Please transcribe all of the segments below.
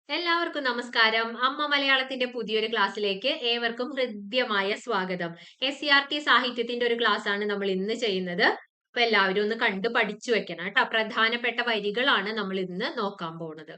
എല്ലാവർക്കും നമസ്കാരം. അമ്മ മലയാളത്തിന്റെ പുതിയൊരു ക്ലാസ്സിലേക്ക് ഏവർക്കും ഹൃദ്യമായ സ്വാഗതം. SCERT സാഹിത്യത്തിന്റെ ഒരു ക്ലാസ് ആണ് നമ്മൾ ഇന്ന് ചെയ്യുന്നത്. അപ്പൊ എല്ലാവരും ഒന്ന് കണ്ട് പഠിച്ചു വെക്കണം കേട്ടോ. പ്രധാനപ്പെട്ട വരികളാണ് നമ്മൾ ഇന്ന് നോക്കാൻ പോകുന്നത്.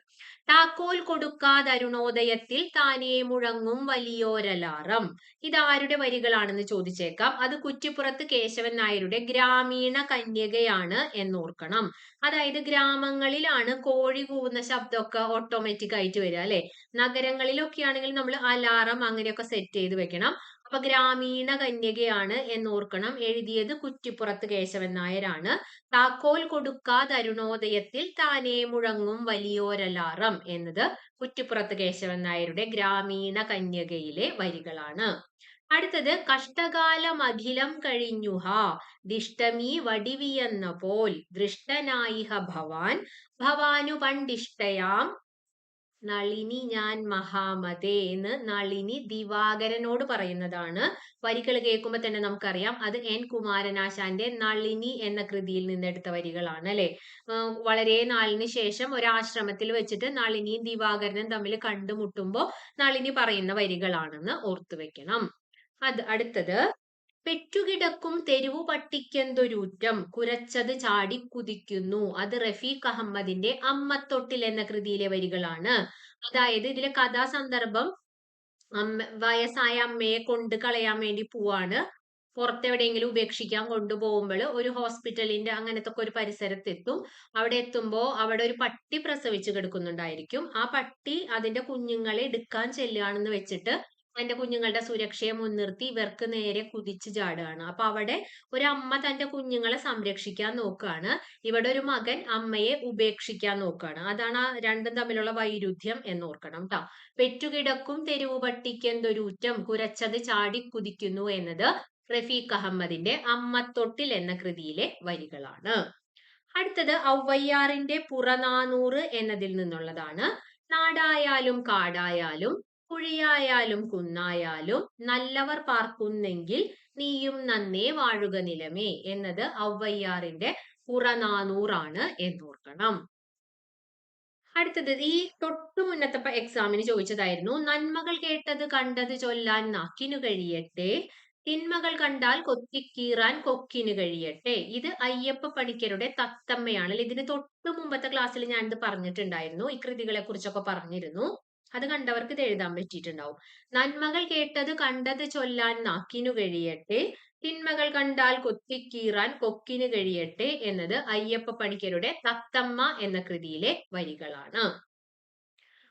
താക്കോൽ കൊടുക്കാതരുണോദയത്തിൽ താനേ മുഴങ്ങും വലിയോരലാറം. ഇതാരുടെ വരികളാണെന്ന് ചോദിച്ചേക്കാം. അത് കുറ്റിപ്പുറത്ത് കേശവൻ നായരുടെ ഗ്രാമീണ കന്യകയാണ് എന്നോർക്കണം. അതായത് ഗ്രാമങ്ങളിലാണ് കോഴി കൂവുന്ന ശബ്ദമൊക്കെ ഓട്ടോമാറ്റിക് ആയിട്ട് വരിക അല്ലെ. നഗരങ്ങളിലൊക്കെ ആണെങ്കിൽ നമ്മൾ അലാറം അങ്ങനെയൊക്കെ സെറ്റ് ചെയ്ത് വെക്കണം. അപ്പൊ ഗ്രാമീണ കന്യകയാണ് എന്നോർക്കണം. എഴുതിയത് കുറ്റിപ്പുറത്ത് കേശവൻ നായരാണ്. താക്കോൽ കൊടുക്കാതരുണോദയത്തിൽ താനേ മുഴങ്ങും വലിയോരലാറം എന്നത് കുറ്റിപ്പുറത്ത് കേശവൻ നായരുടെ ഗ്രാമീണ കന്യകയിലെ വരികളാണ്. അടുത്തത് കഷ്ടകാലമഖിലം കഴിഞ്ഞുഹ ദിഷ്ടമീ വടിവിയെന്ന പോൽ ദൃഷ്ടനായിഹ ഭവാൻ ഭവാനു പണ്ടിഷ്ടയാം നളിനി ഞാൻ മഹാമതേ എന്ന് നളിനി ദിവാകരനോട് പറയുന്നതാണ്. വരികൾ കേൾക്കുമ്പോൾ തന്നെ നമുക്കറിയാം അത് N കുമാരനാശാന്റെ നളിനി എന്ന കൃതിയിൽ നിന്നെടുത്ത വരികളാണ് അല്ലെ. വളരെ നാളിന് ശേഷം ഒരാശ്രമത്തിൽ വെച്ചിട്ട് നളിനിയും ദിവാകരനും തമ്മിൽ കണ്ടുമുട്ടുമ്പോൾ നളിനി പറയുന്ന വരികളാണെന്ന് ഓർത്തു വെക്കണം. അടുത്തത് പെറ്റുകിടക്കും തെരുവു പട്ടിക്കെന്തൊരൂറ്റം കുരച്ചത് ചാടിക്കുതിക്കുന്നു. അത് റഫീഖ് അഹമ്മദിന്റെ അമ്മത്തൊട്ടിൽ എന്ന കൃതിയിലെ വരികളാണ്. അതായത് ഇതിലെ കഥാസന്ദർഭം വയസ്സായ അമ്മയെ കൊണ്ട് കളയാൻ വേണ്ടി പോവാണ്. പുറത്തെവിടെയെങ്കിലും ഉപേക്ഷിക്കാൻ കൊണ്ടുപോകുമ്പോൾ ഒരു ഹോസ്പിറ്റലിന്റെ അങ്ങനത്തെ ഒക്കെ ഒരു പരിസരത്തെത്തും. അവിടെ എത്തുമ്പോൾ അവിടെ ഒരു പട്ടി പ്രസവിച്ച് കിടക്കുന്നുണ്ടായിരിക്കും. ആ പട്ടി അതിന്റെ കുഞ്ഞുങ്ങളെ എടുക്കാൻ ചെല്ലുകയാണെന്ന് വെച്ചിട്ട് തന്റെ കുഞ്ഞുങ്ങളുടെ സുരക്ഷയെ മുൻനിർത്തി ഇവർക്ക് നേരെ കുതിച്ചു ചാടുകയാണ്. അപ്പൊ അവിടെ ഒരു അമ്മ തന്റെ കുഞ്ഞുങ്ങളെ സംരക്ഷിക്കാൻ നോക്കുകയാണ്. ഇവിടെ ഒരു മകൻ അമ്മയെ ഉപേക്ഷിക്കാൻ നോക്കുകയാണ്. അതാണ് ആ രണ്ടും തമ്മിലുള്ള വൈരുദ്ധ്യം എന്നോർക്കണം ട്ടോ. പെറ്റുകിടക്കും തെരുവു പട്ടിക്കെന്തൊരൂറ്റം കുരച്ചത് ചാടി കുതിക്കുന്നു എന്നത് റഫീഖ് അഹമ്മദിന്റെ അമ്മത്തൊട്ടിൽ എന്ന കൃതിയിലെ വരികളാണ്. അടുത്തത് ഔവയ്യാറിന്റെ പുറനാനൂറ് എന്നതിൽ നിന്നുള്ളതാണ്. നാടായാലും കാടായാലും കുഴിയായാലും കുന്നായാലും നല്ലവർ പാർക്കുന്നെങ്കിൽ നീയും നന്നേ വാഴുക നിലമേ എന്നത് ഔവയ്യാറിന്റെ പുറനാനൂറാണ് എന്നോർക്കണം. അടുത്തത് ഈ തൊട്ടു മുന്നത്തെ എക്സാമിന് ചോദിച്ചതായിരുന്നു. നന്മകൾ കേട്ടത് കണ്ടത് ചൊല്ലാൻ നാക്കിനു കഴിയട്ടെ, തിന്മകൾ കണ്ടാൽ കൊത്തിക്കീറാൻ കൊക്കിന് കഴിയട്ടെ. ഇത് അയ്യപ്പ പണിക്കരുടെ തത്തമ്മയാണ്. ഇതിന് തൊട്ടു മുമ്പത്തെ ക്ലാസ്സിൽ ഞാൻ ഇത് പറഞ്ഞിട്ടുണ്ടായിരുന്നു. ഈ കൃതികളെ കുറിച്ചൊക്കെ പറഞ്ഞിരുന്നു. അത് കണ്ടവർക്ക് ഇത് എഴുതാൻ പറ്റിയിട്ടുണ്ടാവും. നന്മകൾ കേട്ടത് കണ്ടത് ചൊല്ലാൻ നാക്കിനു കഴിയട്ടെ, തിന്മകൾ കണ്ടാൽ കൊത്തിക്കീറാൻ കൊക്കിന് കഴിയട്ടെ എന്നത് അയ്യപ്പ പണിക്കരുടെ തത്തമ്മ എന്ന കൃതിയിലെ വരികളാണ്.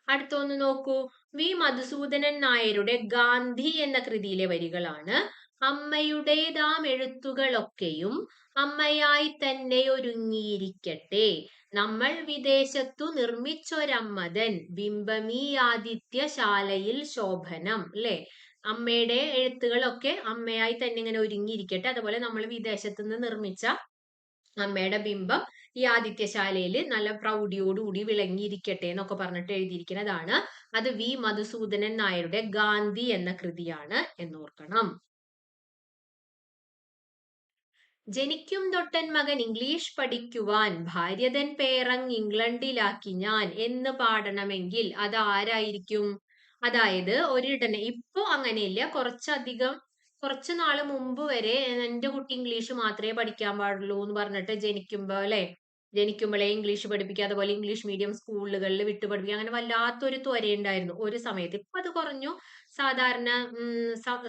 അടുത്തൊന്ന് നോക്കൂ. വി മധുസൂദനൻ നായരുടെ ഗാന്ധി എന്ന കൃതിയിലെ വരികളാണ്. അമ്മയുടേതാം എഴുത്തുകളൊക്കെയും അമ്മയായി തന്നെ ഒരുങ്ങിയിരിക്കട്ടെ, നമ്മൾ വിദേശത്തു നിർമ്മിച്ചൊരമ്മതൻ ബിംബമീ ആദിത്യശാലയിൽ ശോഭനം. അല്ലെ, അമ്മയുടെ എഴുത്തുകളൊക്കെ അമ്മയായി തന്നെ ഇങ്ങനെ ഒരുങ്ങിയിരിക്കട്ടെ. അതുപോലെ നമ്മൾ വിദേശത്തു നിന്ന് നിർമ്മിച്ച അമ്മയുടെ ബിംബം ഈ ആദിത്യശാലയിൽ നല്ല പ്രൗഢിയോടുകൂടി വിളങ്ങിയിരിക്കട്ടെ എന്നൊക്കെ പറഞ്ഞിട്ട് എഴുതിയിരിക്കുന്നതാണ്. അത് വി മധുസൂദനൻ നായരുടെ ഗാന്ധി എന്ന കൃതിയാണ് എന്നോർക്കണം. ജനിക്കും തൊട്ടൻ മകൻ ഇംഗ്ലീഷ് പഠിക്കുവാൻ ഭാര്യതൻ പേരങ് ഇംഗ്ലണ്ടിലാക്കി ഞാൻ എന്ന് പാടണമെങ്കിൽ അത് ആരായിരിക്കും? അതായത് ഒരിടനെ ഇപ്പൊ അങ്ങനെയില്ല, കുറച്ചു നാള് മുമ്പ് വരെ എന്റെ കുട്ടി ഇംഗ്ലീഷ് മാത്രമേ പഠിക്കാൻ പാടുള്ളൂ എന്ന് പറഞ്ഞിട്ട് ജനിക്കുമ്പോഴേ ഇംഗ്ലീഷ് പഠിപ്പിക്കുക, അതുപോലെ ഇംഗ്ലീഷ് മീഡിയം സ്കൂളുകളിൽ വിട്ടു പഠിപ്പിക്കുക, അങ്ങനെ വല്ലാത്തൊരു ത്വരയുണ്ടായിരുന്നു ഒരു സമയത്ത്. ഇപ്പൊ അത് കുറഞ്ഞു. സാധാരണ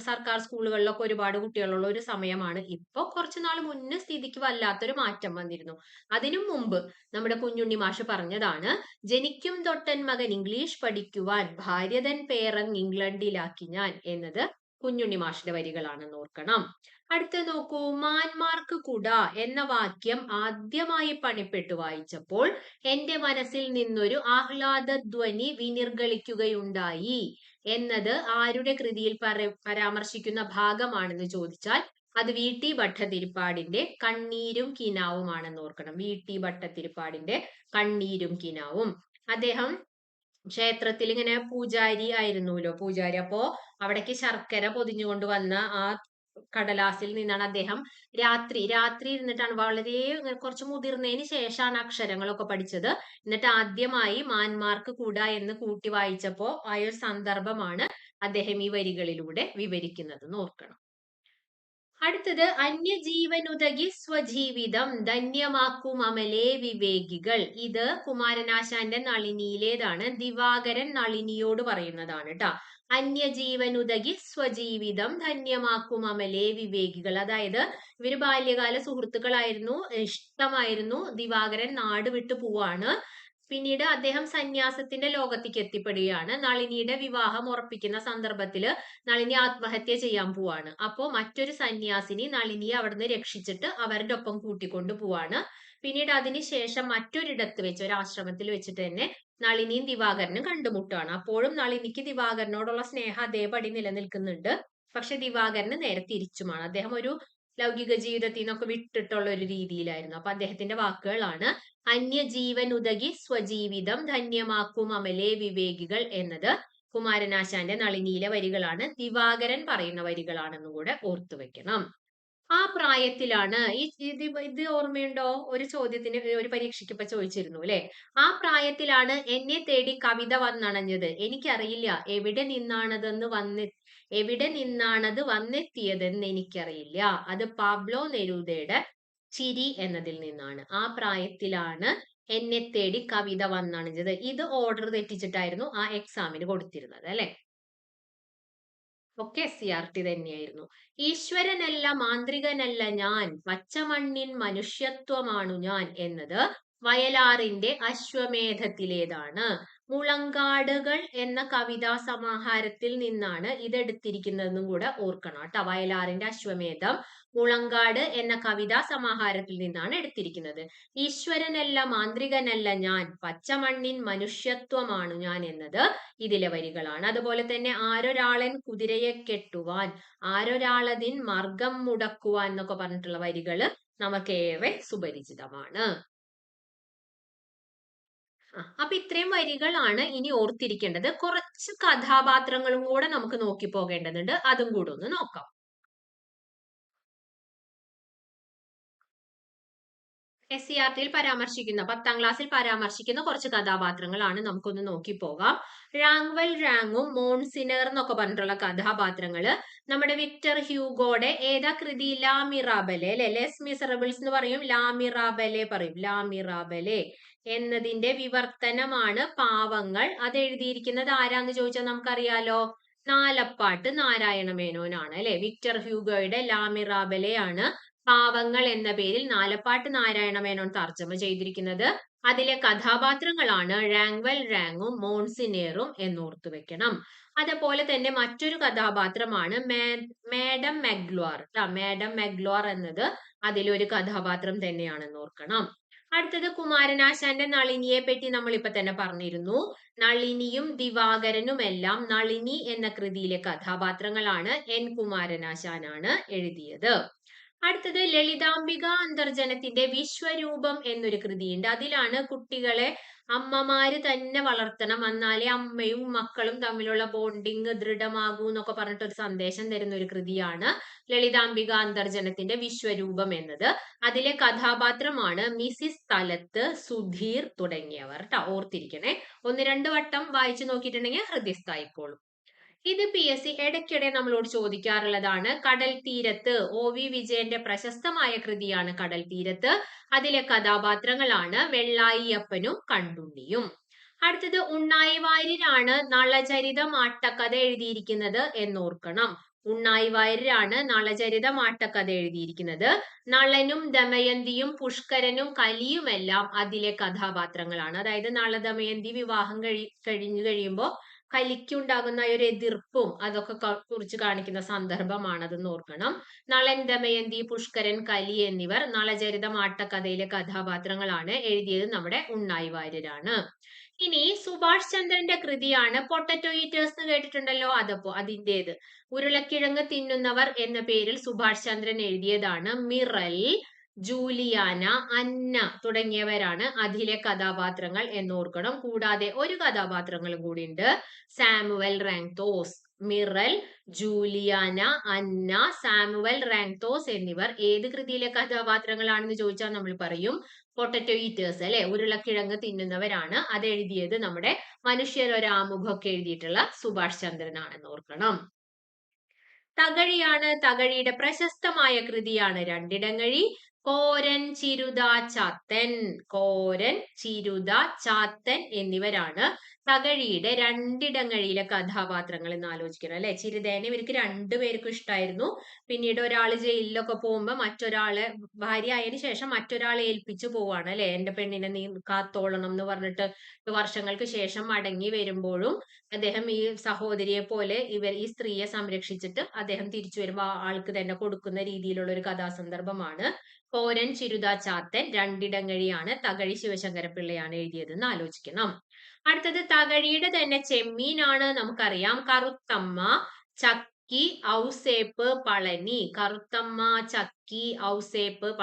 സർക്കാർ സ്കൂളുകളിലൊക്കെ ഒരുപാട് കുട്ടികളുള്ള ഒരു സമയമാണ്. ഇപ്പൊ കുറച്ചു നാൾ മുന്നേ സ്ഥിതിക്ക് വല്ലാത്തൊരു മാറ്റം വന്നിരുന്നു. അതിനു മുമ്പ് നമ്മുടെ കുഞ്ഞുണ്ണി മാഷ് പറഞ്ഞതാണ്, ജനിക്കും തൊട്ടൻ മകൻ ഇംഗ്ലീഷ് പഠിക്കുവാൻ ഭാര്യതൻ പേരങ് ഇംഗ്ലണ്ടിലാക്കി ഞാൻ എന്നത് കുഞ്ഞുണ്ണി മാഷിന്റെ വരികളാണെന്ന് ഓർക്കണം. അടുത്ത നോക്കൂ. മാന്മാർക്ക് കുട എന്ന വാക്യം ആദ്യമായി പണിപ്പെട്ടു വായിച്ചപ്പോൾ എന്റെ മനസ്സിൽ നിന്നൊരു ആഹ്ലാദധ്വനി വിനിർഗളിക്കുകയുണ്ടായി എന്നത് ആരുടെ കൃതിയിൽ പരാമർശിക്കുന്ന ഭാഗമാണെന്ന് ചോദിച്ചാൽ അത് VT ഭട്ടതിരിപ്പാടിന്റെ കണ്ണീരും കിനാവുമാണെന്ന് ഓർക്കണം. VT ഭട്ടതിരിപ്പാടിന്റെ കണ്ണീരും കിനാവും. അദ്ദേഹം ക്ഷേത്രത്തിൽ ഇങ്ങനെ പൂജാരി ആയിരുന്നല്ലോ, പൂജാരി. അപ്പോ അവിടേക്ക് ശർക്കര പൊതിഞ്ഞുകൊണ്ട് വന്ന ആ കടലാസിൽ നിന്നാണ് അദ്ദേഹം രാത്രി ഇരുന്നിട്ടാണ് വളരെ കുറച്ച് മുതിർന്നതിന് ശേഷമാണ് അക്ഷരങ്ങളൊക്കെ പഠിച്ചത്. എന്നിട്ട് ആദ്യമായി മാന്മാർക്ക് കൂടാ എന്ന് കൂട്ടി വായിച്ചപ്പോ ആയ ഒരു സന്ദർഭമാണ് അദ്ദേഹം ഈ വരികളിലൂടെ വിവരിക്കുന്നത് ഓർക്കണം. അടുത്തത് അന്യജീവനുതകി സ്വജീവിതം ധന്യമാക്കും അമലേ വിവേകികൾ. ഇത് കുമാരനാശാന്റെ നളിനിയിലേതാണ്. ദിവാകരൻ നളിനിയോട് പറയുന്നതാണ് ട്ടാ. അന്യജീവനുതകി സ്വജീവിതം ധന്യമാക്കും അമലേ വിവേകികൾ. അതായത് ഇവര് ബാല്യകാല സുഹൃത്തുക്കളായിരുന്നു, ഇഷ്ടമായിരുന്നു. ദിവാകരൻ നാട് വിട്ടു പോവാണ്. പിന്നീട് അദ്ദേഹം സന്യാസത്തിന്റെ ലോകത്തേക്ക് എത്തിപ്പെടുകയാണ്. നളിനിയുടെ വിവാഹം ഉറപ്പിക്കുന്ന സന്ദർഭത്തില് നളിനി ആത്മഹത്യ ചെയ്യാൻ പോവാണ്. അപ്പോ മറ്റൊരു സന്യാസിനി നളിനിയെ അവിടുന്ന് രക്ഷിച്ചിട്ട് അവരുടെ ഒപ്പം കൂട്ടിക്കൊണ്ടു പോവാണ്. പിന്നീട് അതിനുശേഷം മറ്റൊരിടത്ത് വെച്ച് ഒരു ആശ്രമത്തിൽ വെച്ചിട്ട് തന്നെ നളിനിയും ദിവാകരനും കണ്ടുമുട്ടുകയാണ്. അപ്പോഴും നളിനിക്ക് ദിവാകരനോടുള്ള സ്നേഹം അതേപടി നിലനിൽക്കുന്നുണ്ട്. പക്ഷെ ദിവാകരന് നേരെ തിരിച്ചുമാണ്. അദ്ദേഹം ഒരു ലൗകിക ജീവിതത്തിൽ നിന്നൊക്കെ വിട്ടിട്ടുള്ള ഒരു രീതിയിലായിരുന്നു. അപ്പൊ അദ്ദേഹത്തിന്റെ വാക്കുകളാണ് അന്യജീവൻ ഉതകി സ്വജീവിതം ധന്യമാക്കും അമലേ വിവേകികൾ എന്നത് കുമാരനാശാന്റെ നളിനിയിലെ വരികളാണ്. ദിവാകരൻ പറയുന്ന വരികളാണെന്നും കൂടെ ഓർത്തു വെക്കണം. ആ പ്രായത്തിലാണ് ഇത് ഓർമ്മയുണ്ടോ? ഒരു ചോദ്യത്തിന് ഒരു പരീക്ഷയ്ക്ക് ഇപ്പൊ ചോദിച്ചിരുന്നു അല്ലെ? ആ പ്രായത്തിലാണ് എന്നെ തേടി കവിത വന്നണഞ്ഞത്. എനിക്കറിയില്ല എവിടെ നിന്നാണത് വന്നെത്തിയതെന്ന് എനിക്കറിയില്ല. അത് പാബ്ലോ നെരൂദയുടെ ചിരി എന്നതിൽ നിന്നാണ്. ആ പ്രായത്തിലാണ് എന്നെ തേടി കവിത വന്നണഞ്ഞത്. ഇത് ഓർഡർ തെറ്റിച്ചിട്ടായിരുന്നു ആ എക്സാമിന് കൊടുത്തിരുന്നത് അല്ലെ? ഒക്കെ SCRT തന്നെയായിരുന്നു. ഈശ്വരനല്ല മാന്ത്രികനല്ല ഞാൻ, പച്ചമണ്ണിൻ മനുഷ്യത്വമാണു ഞാൻ എന്നത് വയലാറിന്റെ അശ്വമേധത്തിലേതാണ്. മുളങ്കാടുകൾ എന്ന കവിതാ സമാഹാരത്തിൽ നിന്നാണ് ഇതെടുത്തിരിക്കുന്നതെന്നും കൂടെ ഓർക്കണം കേട്ടോ. വയലാറിന്റെ അശ്വമേധം മുളങ്കാട് എന്ന കവിതാ സമാഹാരത്തിൽ നിന്നാണ് എടുത്തിരിക്കുന്നത്. ഈശ്വരനല്ല മാന്ത്രികനല്ല ഞാൻ, പച്ചമണ്ണിൻ മനുഷ്യത്വമാണു ഞാൻ എന്നത് ഇതിലെ വരികളാണ്. അതുപോലെ തന്നെ ആരൊരാളൻ കുതിരയെ കെട്ടുവാൻ, ആരൊരാളതിൻ മാർഗം മുടക്കുവാൻ എന്നൊക്കെ പറഞ്ഞിട്ടുള്ള വരികള് നമുക്കേറെ സുപരിചിതമാണ്. അപ്പൊ ഇത്രയും വരികളാണ് ഇനി ഓർത്തിരിക്കേണ്ടത്. കുറച്ച് കഥാപാത്രങ്ങളും കൂടെ നമുക്ക് നോക്കി പോകേണ്ടതുണ്ട്. അതും കൂടെ ഒന്ന് നോക്കാം. SCRT പരാമർശിക്കുന്ന 10ാം ക്ലാസ്സിൽ പരാമർശിക്കുന്ന കുറച്ച് കഥാപാത്രങ്ങളാണ്. നമുക്കൊന്ന് നോക്കി പോകാം. റാങ്വൽ റാങ്ങും മോൺസിനർ എന്നൊക്കെ പറഞ്ഞിട്ടുള്ള കഥാപാത്രങ്ങള് നമ്മുടെ വിക്ടർ ഹ്യൂഗോയുടെ ഏതാ കൃതി? ലാ മിറാബലെ അല്ലെ? ലെസ് മിസറബിൾസ് എന്ന് പറയും, ലാ മിറാബലെ പറയും. ലാ മിറാബലെ എന്നതിന്റെ വിവർത്തനമാണ് പാവങ്ങൾ. അത് എഴുതിയിരിക്കുന്നത് ആരാന്ന് ചോദിച്ചാൽ നമുക്കറിയാലോ, നാലപ്പാട്ട് നാരായണ മേനോനാണ് അല്ലെ? വിക്ടർ ഹ്യൂഗോയുടെ ലാ മിറാബലെ ആണ് പാവങ്ങൾ എന്ന പേരിൽ നാലപ്പാട്ട് നാരായണ മേനോൻ തർജ്ജമ ചെയ്തിരിക്കുന്നത്. അതിലെ കഥാപാത്രങ്ങളാണ് റാങ്വൽ റാങ്ങും മോൺസിനേറും എന്നോർത്തു വെക്കണം. അതുപോലെ തന്നെ മറ്റൊരു കഥാപാത്രമാണ് മാഡം മെഗ്ലോർ. മാഡം മെഗ്ലോർ എന്നത് അതിലൊരു കഥാപാത്രം തന്നെയാണെന്ന് ഓർക്കണം. അടുത്തത് കുമാരനാശാന്റെ നളിനിയെ പറ്റി നമ്മൾ ഇപ്പൊ തന്നെ പറഞ്ഞിരുന്നു. നളിനിയും ദിവാകരനും എല്ലാം നളിനി എന്ന കൃതിയിലെ കഥാപാത്രങ്ങളാണ്. N കുമാരനാശാനാണ് എഴുതിയത്. അടുത്തത് ലളിതാംബിക അന്തർജനത്തിന്റെ വിശ്വരൂപം എന്നൊരു കൃതിയുണ്ട്. അതിലാണ് കുട്ടികളെ അമ്മമാര് തന്നെ വളർത്തണം, എന്നാലേ അമ്മയും മക്കളും തമ്മിലുള്ള ബോണ്ടിങ് ദൃഢമാകൂ എന്നൊക്കെ പറഞ്ഞിട്ട് ഒരു സന്ദേശം തരുന്ന ഒരു കൃതിയാണ് ലളിതാംബിക അന്തർജനത്തിന്റെ വിശ്വരൂപം എന്നത്. അതിലെ കഥാപാത്രമാണ് മിസിസ് തലത്ത്, സുധീർ തുടങ്ങിയവർ ട്ടോ. ഓർത്തിരിക്കണേ. 1-2 വട്ടം വായിച്ചു നോക്കിയിട്ടുണ്ടെങ്കിൽ ഹൃദയസ്ഥായിക്കോളും. ഇത് PSC ഇടയ്ക്കിടെ നമ്മളോട് ചോദിക്കാറുള്ളതാണ്. കടൽ തീരത്ത് OV വിജയന്റെ പ്രശസ്തമായ കൃതിയാണ് കടൽ തീരത്ത്. അതിലെ കഥാപാത്രങ്ങളാണ് വെള്ളായിയപ്പനും കണ്ടുണ്ണിയും. അടുത്തത് ഉണ്ണായി വാര്യരാണ് നളചരിതം ആട്ടക്കഥ എഴുതിയിരിക്കുന്നത് എന്നോർക്കണം. ഉണ്ണായി വാര്യരാണ് നളചരിതം ആട്ടക്കഥ എഴുതിയിരിക്കുന്നത്. നളനും ദമയന്തിയും പുഷ്കരനും കലിയുമെല്ലാം അതിലെ കഥാപാത്രങ്ങളാണ്. അതായത് നളദമയന്തി വിവാഹം കഴിഞ്ഞു കഴിയുമ്പോൾ കലിക്കുണ്ടാകുന്ന ഒരു എതിർപ്പും അതൊക്കെ കുറിച്ച് കാണിക്കുന്ന സന്ദർഭമാണ് അതെന്ന് ഓർക്കണം. നളൻ, ദമയന്തി, പുഷ്കരൻ, കലി എന്നിവർ നളചരിതം ആട്ടക്കഥയിലെ കഥാപാത്രങ്ങളാണ്. എഴുതിയത് നമ്മുടെ ഉണ്ണായി വാര്യരാണ്. ഇനി സുഭാഷ് ചന്ദ്രന്റെ കൃതിയാണ് പൊട്ടറ്റോ ഈറ്റേഴ്സ് എന്ന് കേട്ടിട്ടുണ്ടല്ലോ. അതിന്റേത് ഉരുളക്കിഴങ്ങ് തിന്നുന്നവർ എന്ന പേരിൽ സുഭാഷ് ചന്ദ്രൻ എഴുതിയതാണ്. മിറൽ, ജൂലിയാന, അന്ന തുടങ്ങിയവരാണ് അതിലെ കഥാപാത്രങ്ങൾ എന്നോർക്കണം. കൂടാതെ ഒരു കഥാപാത്രങ്ങളും കൂടി ഉണ്ട്, സാമുവൽ റാങ്തോസ്. മിറൽ, ജൂലിയാന, അന്ന, സാമുവൽ റാങ്തോസ് എന്നിവർ ഏത് കൃതിയിലെ കഥാപാത്രങ്ങളാണെന്ന് ചോദിച്ചാൽ നമ്മൾ പറയും പൊട്ടറ്റോ ഈറ്റേഴ്സ് അല്ലെ, ഉരുളക്കിഴങ്ങ് തിന്നുന്നവരാണ്. അത് എഴുതിയത് നമ്മുടെ മനുഷ്യരൊരാമുഖമൊക്കെ എഴുതിയിട്ടുള്ള സുഭാഷ് ചന്ദ്രനാണെന്ന് ഓർക്കണം. തകഴിയാണ്. തകഴിയുടെ പ്രശസ്തമായ കൃതിയാണ് രണ്ടിടങ്ങഴി. കോരൻ, ചിരുത, ചാത്തൻ. കോരൻ, ചിരുത, ചാത്തൻ എന്നിവരാണ് തകഴിയുടെ രണ്ടിടങ്ങഴിയിലെ കഥാപാത്രങ്ങൾ എന്ന് ആലോചിക്കണം അല്ലെ. ചിരുതേനെ ഇവർക്ക് രണ്ടുപേർക്കും ഇഷ്ടമായിരുന്നു. പിന്നീട് ഒരാള് ജയിലിലൊക്കെ പോകുമ്പോ മറ്റൊരാളെ ഭാര്യ ആയതിനു ശേഷം മറ്റൊരാളെ ഏൽപ്പിച്ചു പോവാണ് അല്ലെ, എന്റെ പെണ്ണിനെ നീ കാത്തോളണം എന്ന് പറഞ്ഞിട്ട് വർഷങ്ങൾക്ക് ശേഷം മടങ്ങി വരുമ്പോഴും അദ്ദേഹം ഈ സഹോദരിയെ പോലെ ഈ സ്ത്രീയെ സംരക്ഷിച്ചിട്ട് അദ്ദേഹം തിരിച്ചു വരുമ്പോ ആൾക്ക് തന്നെ കൊടുക്കുന്ന രീതിയിലുള്ള ഒരു കഥാസന്ദർഭമാണ് കോരൻ, ചിരുത, ചാത്തൻ. രണ്ടിടങ്ങഴിയാണ്. തകഴി ശിവശങ്കരപിള്ളയാണ് എഴുതിയതെന്ന് ആലോചിക്കണം. അടുത്തത് തകഴിയുടെ തന്നെ ചെമ്മീനാണ്. നമുക്കറിയാം കറുത്തമ്മ, ചക്കി, ഔസേപ്പ്, പളനി. കറുത്തമ്മ, ചക്കി, ഔസേപ്പ്,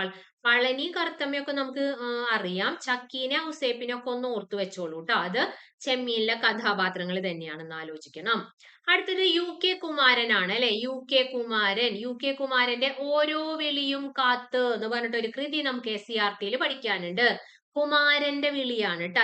പളനി കറുത്തമ്മയൊക്കെ നമുക്ക് അറിയാം. ചക്കീനെ ഔസേപ്പിനെ ഒക്കെ ഒന്ന് ഓർത്തു വെച്ചോളൂ കേട്ടോ. അത് ചെമ്മീനിലെ കഥാപാത്രങ്ങൾ തന്നെയാണെന്ന് ആലോചിക്കണം. അടുത്തത് UK കുമാരനാണ് അല്ലെ. UK കുമാരൻ. UK കുമാരന്റെ ഓരോ വിളിയും കാത്ത് എന്ന് പറഞ്ഞിട്ട് ഒരു കൃതി നമുക്ക് SCERT പഠിക്കാനുണ്ട്. കുമാരന്റെ വിളിയാണ് കേട്ടോ.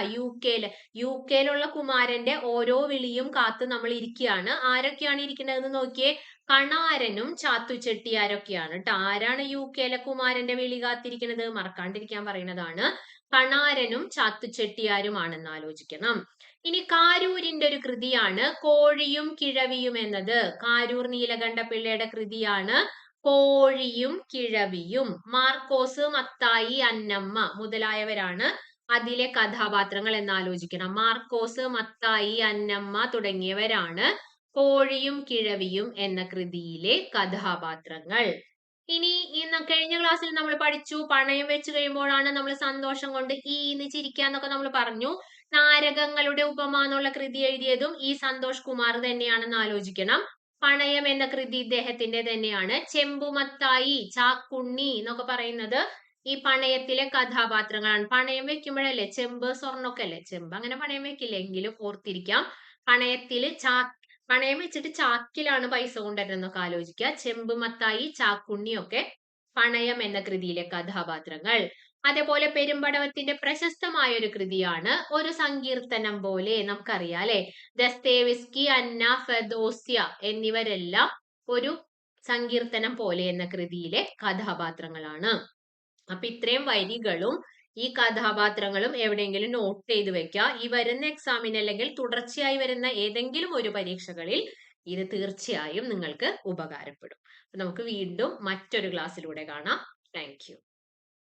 യുകെയിലുള്ള കുമാരന്റെ ഓരോ വിളിയും കാത്ത് നമ്മൾ ഇരിക്കുകയാണ്. ആരൊക്കെയാണ് ഇരിക്കുന്നതെന്ന് നോക്കിയേ. കണാരനും ചാത്തു ചെട്ടിയാരൊക്കെയാണ് കേട്ടോ. ആരാണ് യുകെയിലെ കുമാരന്റെ വിളി കാത്തിരിക്കുന്നത്? മറക്കാണ്ടിരിക്കാൻ പറയുന്നതാണ്. കണാരനും ചാത്തു ചെട്ടിയാരുമാണെന്ന് ആലോചിക്കണം. ഇനി കാരൂരിന്റെ ഒരു കൃതിയാണ് കോഴിയും കിഴവിയും എന്നത്. കാരൂർ നീലകണ്ഠപിള്ളയുടെ കൃതിയാണ് കോഴിയും കിഴവിയും. മാർക്കോസ്, മത്തായി, അന്നമ്മ മുതലായവരാണ് അതിലെ കഥാപാത്രങ്ങൾ എന്ന് ആലോചിക്കണം. മാർക്കോസ്, മത്തായി, അന്നമ്മ തുടങ്ങിയവരാണ് കോഴിയും കിഴവിയും എന്ന കൃതിയിലെ കഥാപാത്രങ്ങൾ. ഇനി കഴിഞ്ഞ ക്ലാസ്സിൽ നമ്മൾ പഠിച്ചു പണയം വെച്ച് കഴിയുമ്പോഴാണ് നമ്മൾ സന്തോഷം കൊണ്ട് ഈന്ന് ചിരിക്കാന്നൊക്കെ നമ്മൾ പറഞ്ഞു. നാരകങ്ങളുടെ ഉപമ എന്നുള്ള കൃതി എഴുതിയതും ഈ സന്തോഷ് കുമാർ തന്നെയാണെന്ന് ആലോചിക്കണം. പണയം എന്ന കൃതി ഇദ്ദേഹത്തിന്റെ തന്നെയാണ്. ചെമ്പുമത്തായി, ചാക്കുണ്ണി എന്നൊക്കെ പറയുന്നത് ഈ പണയത്തിലെ കഥാപാത്രങ്ങളാണ്. പണയം വെക്കുമ്പോഴല്ലേ ചെമ്പ് സ്വർണ്ണൊക്കെ അല്ലേ. ചെമ്പ് അങ്ങനെ പണയം വെക്കില്ല, എങ്കിലും ഓർത്തിരിക്കാം. പണയത്തില് പണയം വെച്ചിട്ട് ചാക്കിലാണ് പൈസ കൊണ്ടുവരുന്നൊക്കെ ആലോചിക്കുക. ചെമ്പുമത്തായി, ചാക്കുണ്ണി ഒക്കെ പണയം എന്ന കൃതിയിലെ കഥാപാത്രങ്ങൾ. അതേപോലെ പെരുമ്പടവത്തിന്റെ പ്രശസ്തമായ ഒരു കൃതിയാണ് ഒരു സങ്കീർത്തനം പോലെ. നമുക്കറിയാം അല്ലെ. ദസ്തേവിസ്കി, അന്ന, ഫെദോസ്യ എന്നിവരെല്ലാം ഒരു സങ്കീർത്തനം പോലെ എന്ന കൃതിയിലെ കഥാപാത്രങ്ങളാണ്. അപ്പൊ ഇത്രയും വരികളും ഈ കഥാപാത്രങ്ങളും എവിടെയെങ്കിലും നോട്ട് ചെയ്ത് വെക്കുക. ഈ വരുന്ന എക്സാമിന് അല്ലെങ്കിൽ തുടർച്ചയായി വരുന്ന ഏതെങ്കിലും ഒരു പരീക്ഷകളിൽ ഇത് തീർച്ചയായും നിങ്ങൾക്ക് ഉപകാരപ്പെടും. നമുക്ക് വീണ്ടും മറ്റൊരു ക്ലാസ്സിലൂടെ കാണാം. Thank you.